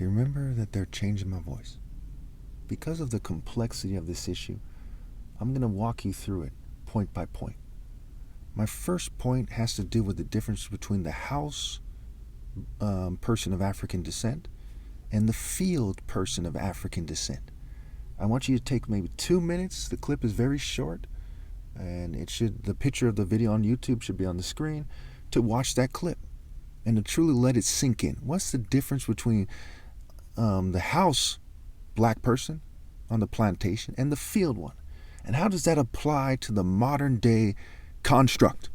Okay, remember that they're changing my voice. Because of the complexity of this issue, I'm going to walk you through it point by point. My first point has to do with the difference between the house person of African descent and the field person of African descent. I want you to take maybe 2 minutes. The clip is very short, and the picture of the video on YouTube should be on the screen, to watch that clip and to truly let it sink in. What's the difference between the house black person on the plantation and the field one? And how does that apply to the modern day construct?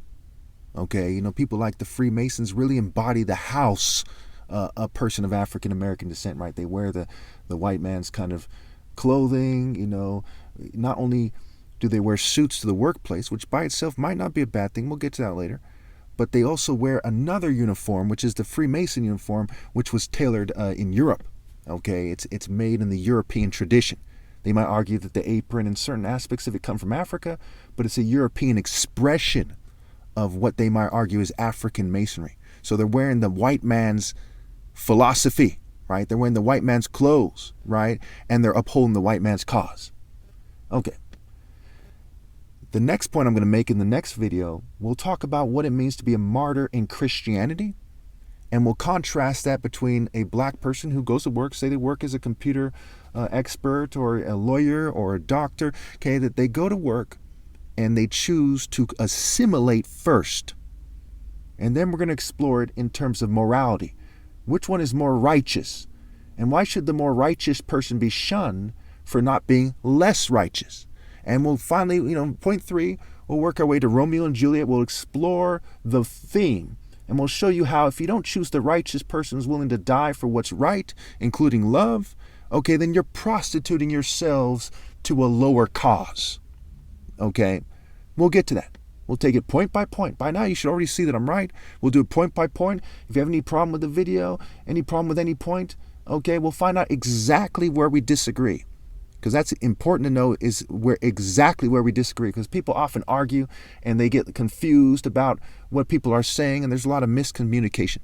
Okay, people like the Freemasons really embody the house a person of African American descent, right? They wear the white man's kind of clothing, not only do they wear suits to the workplace, which by itself might not be a bad thing, we'll get to that later, but they also wear another uniform, which is the Freemason uniform, which was tailored in Europe. Okay, it's made in the European tradition. They might argue that the apron and certain aspects of it come from Africa, but it's a European expression of what they might argue is African Masonry. So they're wearing the white man's philosophy, right? They're wearing the white man's clothes, right? And they're upholding the white man's cause. Okay. The next point I'm going to make in the next video, we'll talk about what it means to be a martyr in Christianity, and we'll contrast that between a black person who goes to work, say they work as a computer expert or a lawyer or a doctor, okay, that they go to work and they choose to assimilate first. And then we're going to explore it in terms of morality. Which one is more righteous? And why should the more righteous person be shunned for not being less righteous? And we'll finally, point 3, we'll work our way to Romeo and Juliet. We'll explore the theme. And we'll show you how if you don't choose the righteous person who's willing to die for what's right, including love, okay, then you're prostituting yourselves to a lower cause. Okay? We'll get to that. We'll take it point by point. By now, you should already see that I'm right. We'll do it point by point. If you have any problem with the video, any problem with any point, okay, we'll find out exactly where we disagree. Because that's important to know, is exactly where we disagree. Because people often argue and they get confused about what people are saying, and there's a lot of miscommunication.